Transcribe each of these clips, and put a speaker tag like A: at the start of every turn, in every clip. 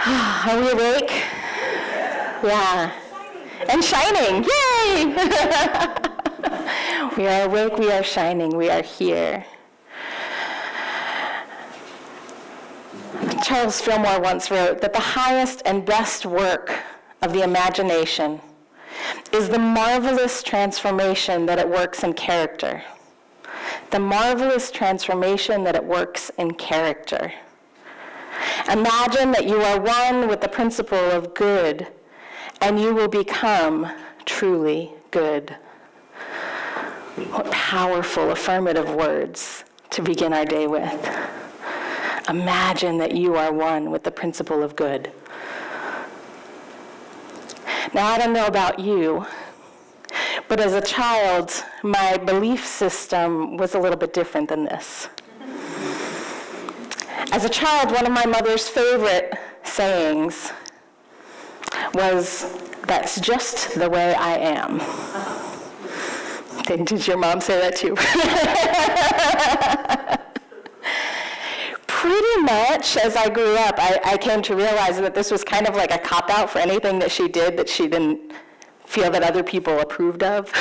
A: Are we awake? Yeah. And shining. Yay! We are awake, we are shining, we are here. Charles Fillmore once wrote that the highest and best work of the imagination is the marvelous transformation that it works in character. The marvelous transformation that it works in character. Imagine that you are one with the principle of good, and you will become truly good. What powerful affirmative words to begin our day with. Imagine that you are one with the principle of good. Now, I don't know about you, but as a child, my belief system was a little bit different than this. As a child, one of my mother's favorite sayings was, "That's just the way I am." Did your mom say that too? Pretty much as I grew up, I came to realize that this was kind of like a cop-out for anything that she did that she didn't feel that other people approved of.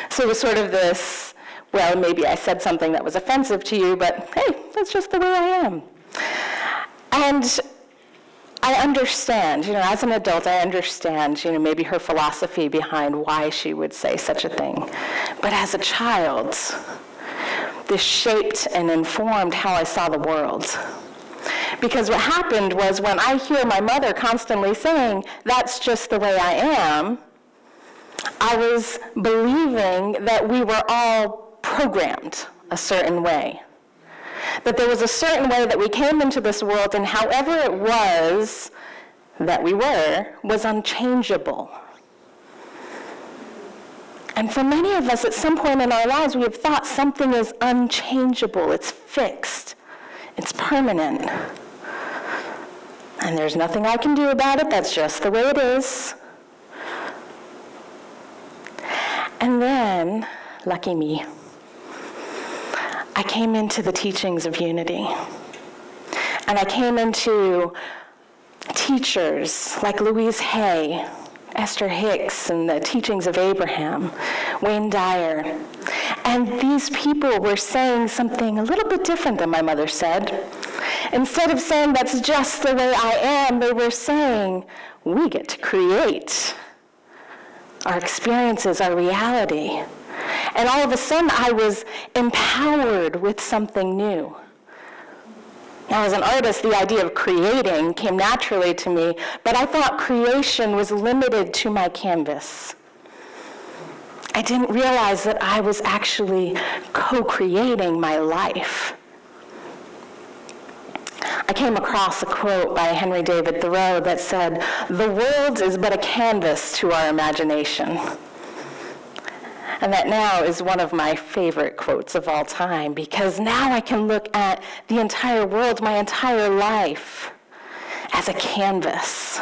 A: So it was sort of this, well, maybe I said something that was offensive to you, but hey, that's just the way I am. And I understand, as an adult, I understand, maybe her philosophy behind why she would say such a thing. But as a child, this shaped and informed how I saw the world. Because what happened was when I hear my mother constantly saying, "That's just the way I am," I was believing that we were all programmed a certain way. That there was a certain way that we came into this world, and however it was that we were, was unchangeable. And for many of us, at some point in our lives, we have thought something is unchangeable, it's fixed, it's permanent. And there's nothing I can do about it, that's just the way it is. And then, lucky me, I came into the teachings of unity. And I came into teachers like Louise Hay, Esther Hicks, and the teachings of Abraham, Wayne Dyer. And these people were saying something a little bit different than my mother said. Instead of saying, "That's just the way I am," they were saying, we get to create our experiences, our reality. And all of a sudden, I was empowered with something new. Now, as an artist, the idea of creating came naturally to me, but I thought creation was limited to my canvas. I didn't realize that I was actually co-creating my life. I came across a quote by Henry David Thoreau that said, "The world is but a canvas to our imagination." And that now is one of my favorite quotes of all time, because now I can look at the entire world, my entire life, as a canvas.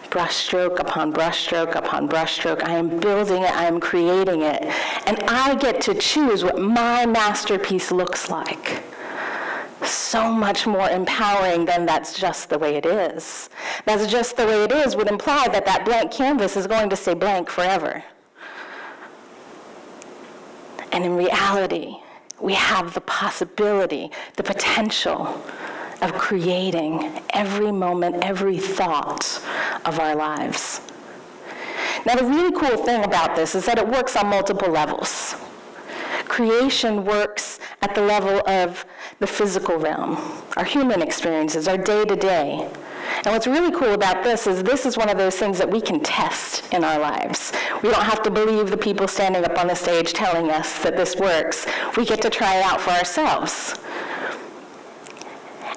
A: Brushstroke upon brushstroke upon brushstroke. I am building it, I am creating it, and I get to choose what my masterpiece looks like. So much more empowering than "that's just the way it is." "That's just the way it is" would imply that that blank canvas is going to stay blank forever. And in reality, we have the possibility, the potential of creating every moment, every thought of our lives. Now, the really cool thing about this is that it works on multiple levels. Creation works at the level of the physical realm, our human experiences, our day-to-day. And what's really cool about this is one of those things that we can test in our lives. We don't have to believe the people standing up on the stage telling us that this works. We get to try it out for ourselves.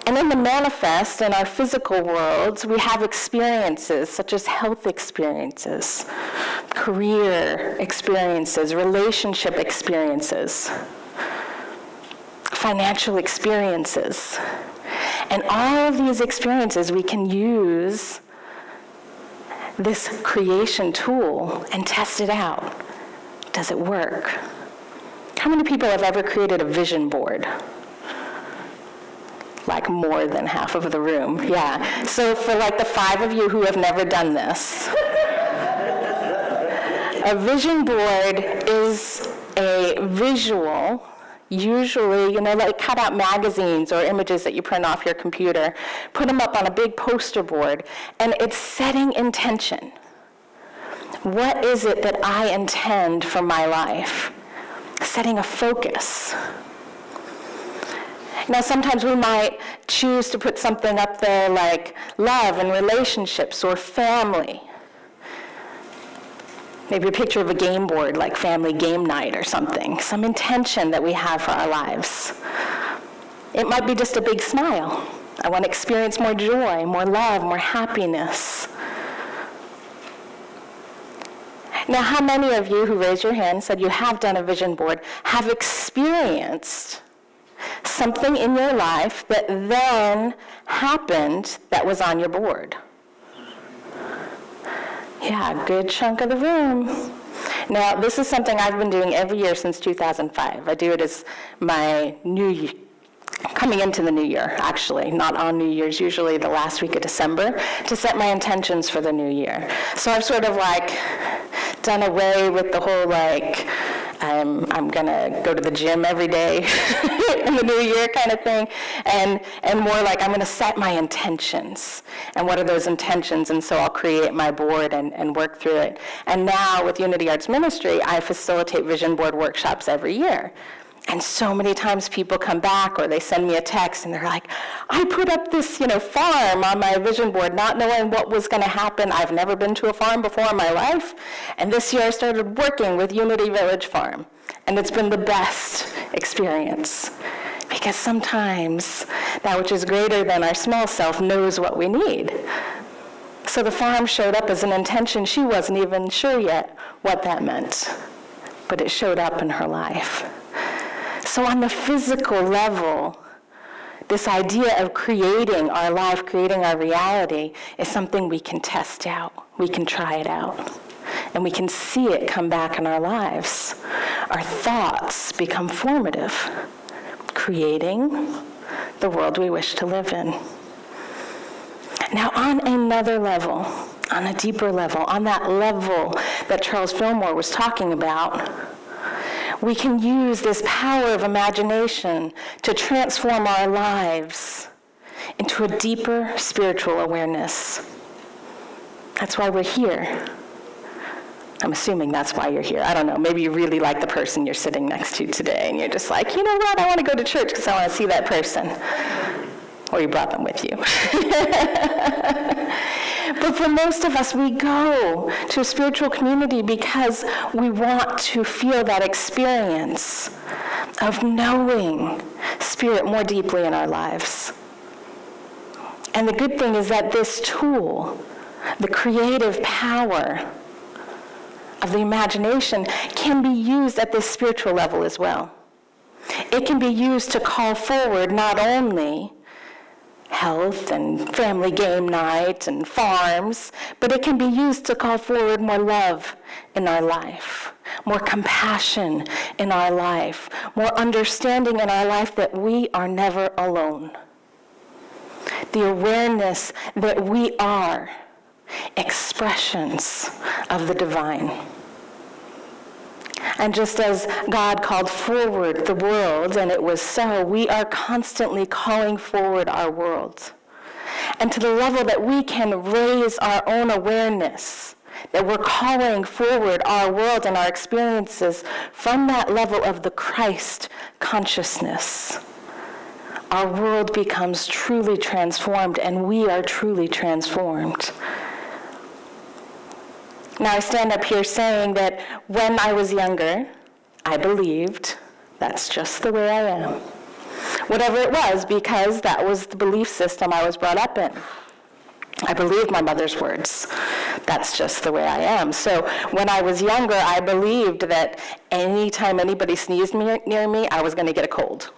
A: And in the manifest, in our physical worlds, we have experiences such as health experiences, career experiences, relationship experiences, financial experiences. And all of these experiences, we can use this creation tool and test it out. Does it work? How many people have ever created a vision board? Like more than half of the room, yeah. So for like the 5 of you who have never done this, a vision board is a visual, usually, like cut out magazines or images that you print off your computer, put them up on a big poster board, and it's setting intention. What is it that I intend for my life? Setting a focus. Now, sometimes we might choose to put something up there like love and relationships or family. Maybe a picture of a game board like family game night or something, some intention that we have for our lives. It might be just a big smile. I want to experience more joy, more love, more happiness. Now, how many of you who raised your hand said you have done a vision board have experienced something in your life that then happened that was on your board? Yeah, a good chunk of the room. Now, this is something I've been doing every year since 2005. I do it as my new year, coming into the new year, actually, not on New Year's, usually the last week of December, to set my intentions for the new year. So I've sort of like done away with the whole like, I'm gonna go to the gym every day in the new year kind of thing, and more like I'm gonna set my intentions. And what are those intentions? And so I'll create my board and work through it. And now with Unity Arts Ministry, I facilitate vision board workshops every year. And so many times people come back or they send me a text and they're like, I put up this, farm on my vision board not knowing what was going to happen. I've never been to a farm before in my life. And this year I started working with Unity Village Farm. And it's been the best experience. Because sometimes that which is greater than our small self knows what we need. So the farm showed up as an intention. She wasn't even sure yet what that meant. But it showed up in her life. So on the physical level, this idea of creating our life, creating our reality, is something we can test out. We can try it out. And we can see it come back in our lives. Our thoughts become formative, creating the world we wish to live in. Now, on another level, on a deeper level, on that level that Charles Fillmore was talking about, we can use this power of imagination to transform our lives into a deeper spiritual awareness. That's why we're here. I'm assuming that's why you're here. I don't know. Maybe you really like the person you're sitting next to today, and you're just like, you know what? I want to go to church because I want to see that person. Or you brought them with you. But for most of us, we go to a spiritual community because we want to feel that experience of knowing Spirit more deeply in our lives. And the good thing is that this tool, the creative power of the imagination, can be used at this spiritual level as well. It can be used to call forward not only health and family game night and farms, but it can be used to call forward more love in our life, more compassion in our life, more understanding in our life that we are never alone. The awareness that we are expressions of the divine. And just as God called forward the world, and it was so, we are constantly calling forward our world. And to the level that we can raise our own awareness, that we're calling forward our world and our experiences from that level of the Christ consciousness, our world becomes truly transformed, and we are truly transformed. Now, I stand up here saying that when I was younger, I believed that's just the way I am. Whatever it was, because that was the belief system I was brought up in. I believed my mother's words. That's just the way I am. So when I was younger, I believed that anytime anybody sneezed near me, I was going to get a cold.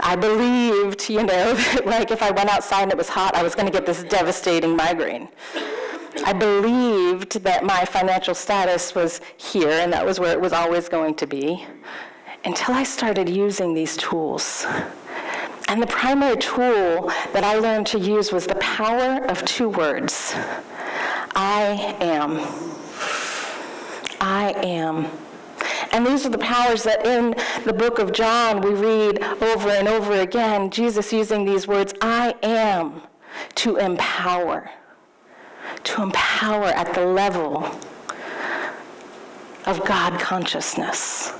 A: I believed, that like if I went outside and it was hot, I was going to get this devastating migraine. I believed that my financial status was here, and that was where it was always going to be, until I started using these tools. And the primary tool that I learned to use was the power of 2 words. I am. I am. And these are the powers that in the book of John we read over and over again, Jesus using these words, I am, to empower at the level of God consciousness.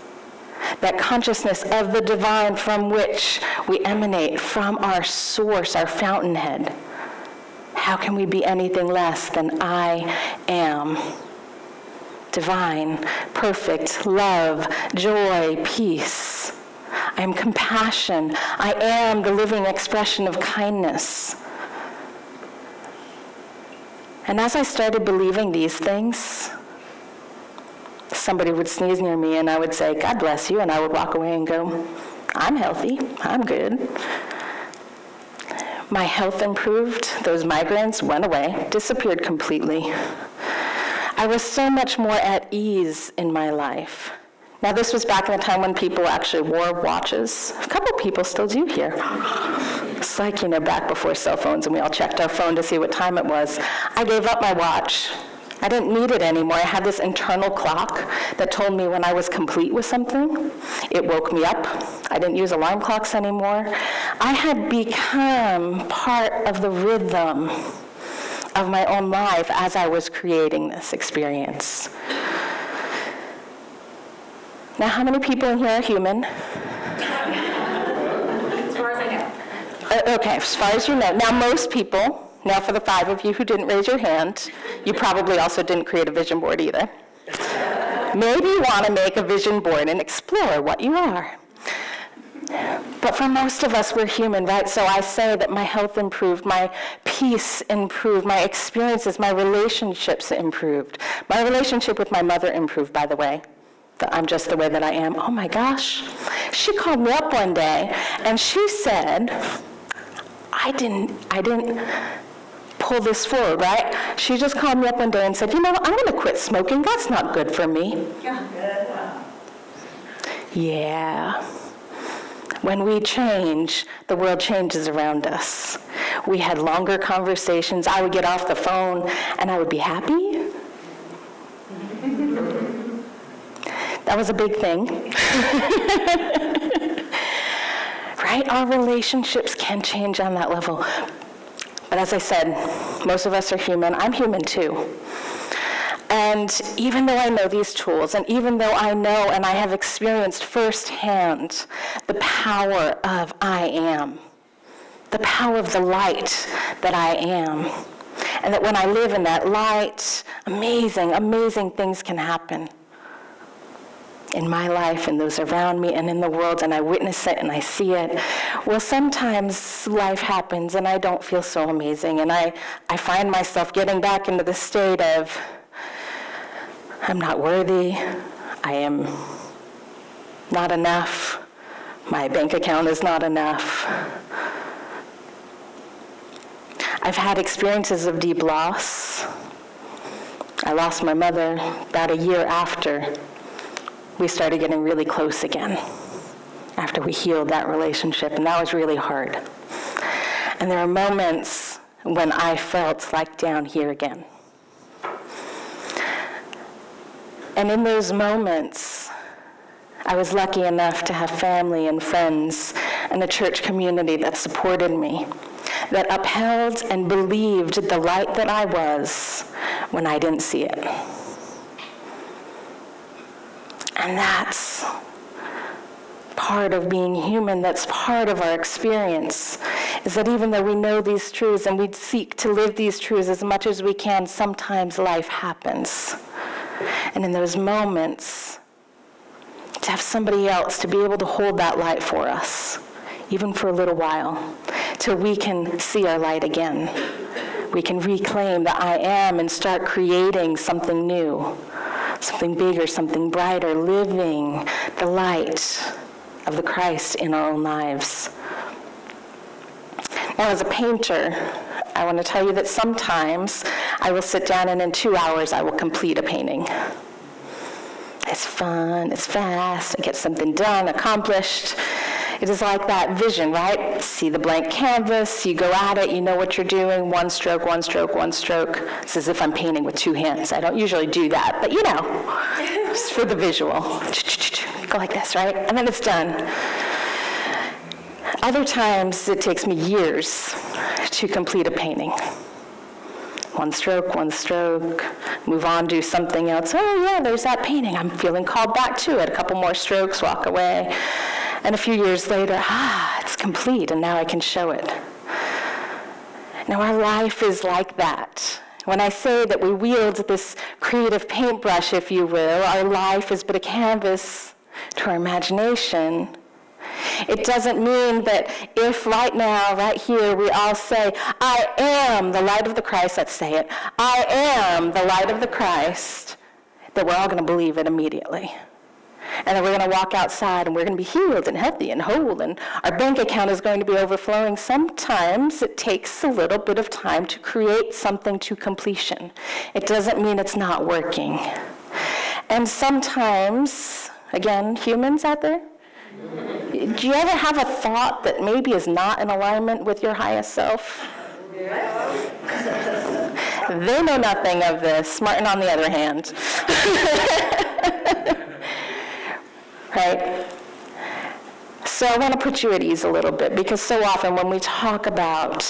A: That consciousness of the divine from which we emanate, from our source, our fountainhead. How can we be anything less than I am? Divine, perfect, love, joy, peace. I am compassion. I am the living expression of kindness. And as I started believing these things, somebody would sneeze near me and I would say, God bless you, and I would walk away and go, I'm healthy, I'm good. My health improved, those migraines went away, disappeared completely. I was so much more at ease in my life. Now this was back in the time when people actually wore watches. A couple people still do here. It's like, back before cell phones and we all checked our phone to see what time it was. I gave up my watch. I didn't need it anymore. I had this internal clock that told me when I was complete with something. It woke me up. I didn't use alarm clocks anymore. I had become part of the rhythm of my own life as I was creating this experience. Now, how many people in here are human?
B: As far as I know.
A: Okay, as far as you know. Now, most people, now for the 5 of you who didn't raise your hand, you probably also didn't create a vision board either. Maybe you want to make a vision board and explore what you are. But for most of us, we're human, right? So I say that my health improved, my peace improved, my experiences, my relationships improved. My relationship with my mother improved, by the way. That I'm just the way that I am. Oh my gosh. She called me up one day and she said, I didn't pull this forward, right? She just called me up one day and said, I'm going to quit smoking. That's not good for me. Yeah. When we change, the world changes around us. We had longer conversations. I would get off the phone and I would be happy. That was a big thing. Right? Our relationships can change on that level. But as I said, most of us are human. I'm human too. And even though I know these tools, and even though I know and I have experienced firsthand the power of I am, the power of the light that I am, and that when I live in that light, amazing, amazing things can happen in my life and those around me and in the world, and I witness it and I see it. Well, sometimes life happens and I don't feel so amazing, and I find myself getting back into the state of, I'm not worthy, I am not enough, my bank account is not enough. I've had experiences of deep loss. I lost my mother about a year after we started getting really close again, after we healed that relationship, and that was really hard. And there are moments when I felt like down here again. And in those moments, I was lucky enough to have family and friends and a church community that supported me, that upheld and believed the light that I was when I didn't see it. And that's part of being human, that's part of our experience, is that even though we know these truths and we seek to live these truths as much as we can, sometimes life happens. And in those moments, to have somebody else to be able to hold that light for us, even for a little while, till we can see our light again. We can reclaim the I am and start creating something new, something bigger, something brighter, living the light of the Christ in our own lives. Now, as a painter, I want to tell you that sometimes I will sit down and in 2 hours I will complete a painting. It's fun, it's fast, I get something done, accomplished. It is like that vision, right? See the blank canvas, you go at it, you know what you're doing, one stroke, one stroke, one stroke. It's as if I'm painting with two hands. I don't usually do that, but you know, just for the visual. Go like this, right? And then it's done. Other times, it takes me years to complete a painting. One stroke, move on, do something else. Oh yeah, there's that painting. I'm feeling called back to it. A couple more strokes, walk away. And a few years later, it's complete, and now I can show it. Now our life is like that. When I say that we wield this creative paintbrush, if you will, our life is but a canvas to our imagination. It doesn't mean that if right now, right here, we all say, I am the light of the Christ, let's say it, I am the light of the Christ, that we're all going to believe it immediately. And then we're going to walk outside and we're going to be healed and healthy and whole, and our bank account is going to be overflowing. Sometimes it takes a little bit of time to create something to completion. It doesn't mean it's not working. And sometimes, again, humans out there, do you ever have a thought that maybe is not in alignment with your highest self? They know nothing of this. Martin, on the other hand. Right? So I want to put you at ease a little bit, because so often when we talk about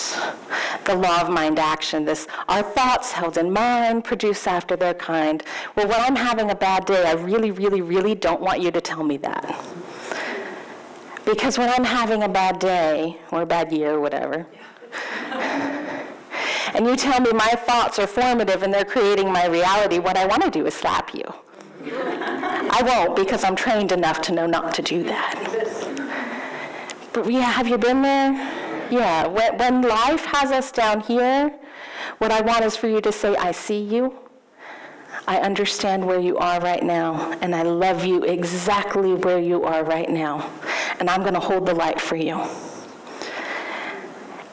A: the law of mind action, this our thoughts held in mind produce after their kind. Well, when I'm having a bad day, I really, really, really don't want you to tell me that. Because when I'm having a bad day, or a bad year, or whatever, and you tell me my thoughts are formative and they're creating my reality, what I want to do is slap you. I won't, because I'm trained enough to know not to do that. But yeah, have you been there? Yeah, when life has us down here, what I want is for you to say, I see you. I understand where you are right now, and I love you exactly where you are right now, and I'm going to hold the light for you.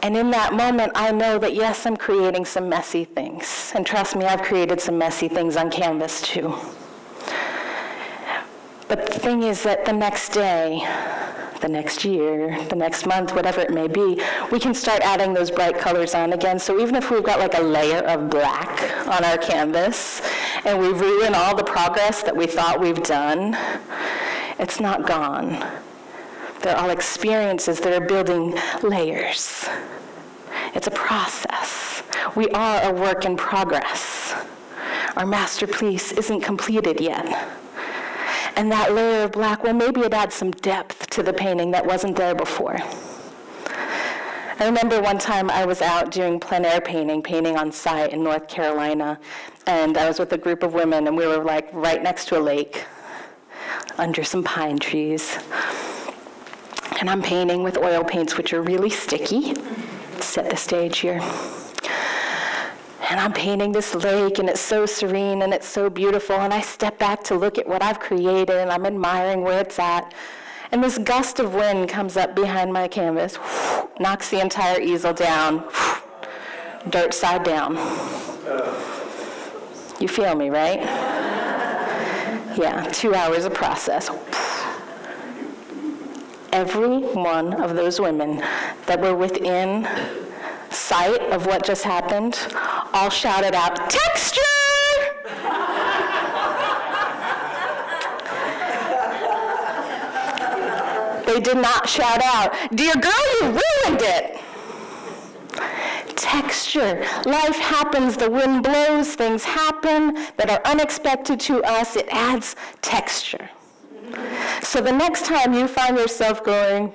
A: And in that moment, I know that, yes, I'm creating some messy things, and trust me, I've created some messy things on canvas too. But the thing is that the next day, the next year, the next month, whatever it may be, we can start adding those bright colors on again. So even if we've got like a layer of black on our canvas and we ruin all the progress that we thought we've done, it's not gone. They're all experiences that are building layers. It's a process. We are a work in progress. Our masterpiece isn't completed yet. And that layer of black, well, maybe it adds some depth to the painting that wasn't there before. I remember one time I was out doing plein air painting on site in North Carolina, and I was with a group of women, and we were like right next to a lake, under some pine trees. And I'm painting with oil paints, which are really sticky. Set the stage here. And I'm painting this lake, and it's so serene, and it's so beautiful, and I step back to look at what I've created, and I'm admiring where it's at. And this gust of wind comes up behind my canvas, knocks the entire easel down, dirt side down. You feel me, right? Yeah, 2 hours of process. Every one of those women that were within sight of what just happened all shouted out, "Texture!" They did not shout out, "Dear girl, you ruined it." Texture. Life happens, the wind blows, things happen that are unexpected to us. It adds texture. So the next time you find yourself going,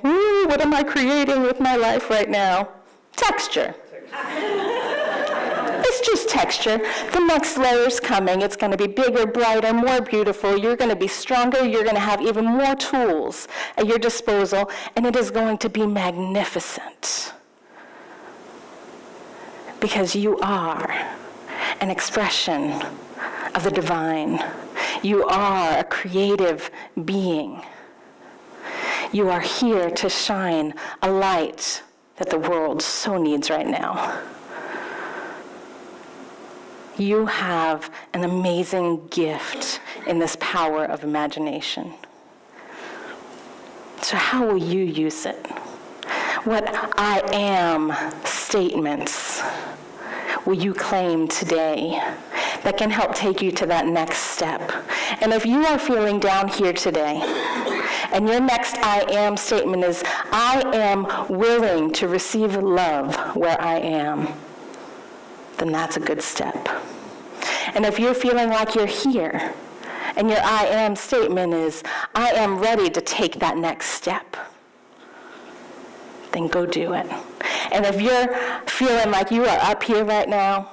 A: what am I creating with my life right now? Texture. It's just texture. The next layer's coming. It's going to be bigger, brighter, more beautiful. You're going to be stronger. You're going to have even more tools at your disposal, and it is going to be magnificent. Because you are an expression of the divine. You are a creative being. You are here to shine a light that the world so needs right now. You have an amazing gift in this power of imagination. So how will you use it? What I am statements will you claim today that can help take you to that next step? And if you are feeling down here today, and your next I am statement is, I am willing to receive love where I am, then that's a good step. And if you're feeling like you're here, and your I am statement is, I am ready to take that next step, then go do it. And if you're feeling like you are up here right now,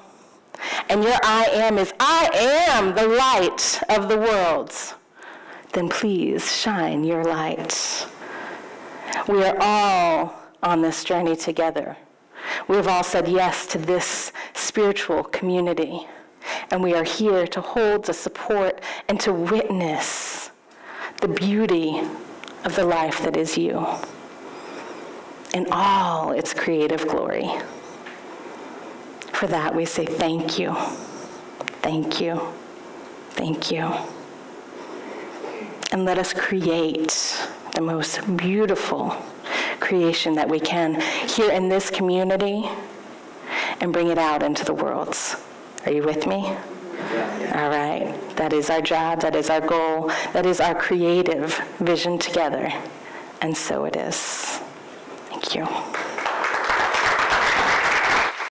A: and your I am is, I am the light of the world, then please shine your light. We are all on this journey together. We've all said yes to this spiritual community. And we are here to hold, to support, and to witness the beauty of the life that is you in all its creative glory. For that we say thank you, thank you, thank you. And let us create the most beautiful creation that we can here in this community and bring it out into the world. Are you with me? All right. That is our job. That is our goal. That is our creative vision together. And so it is. Thank you.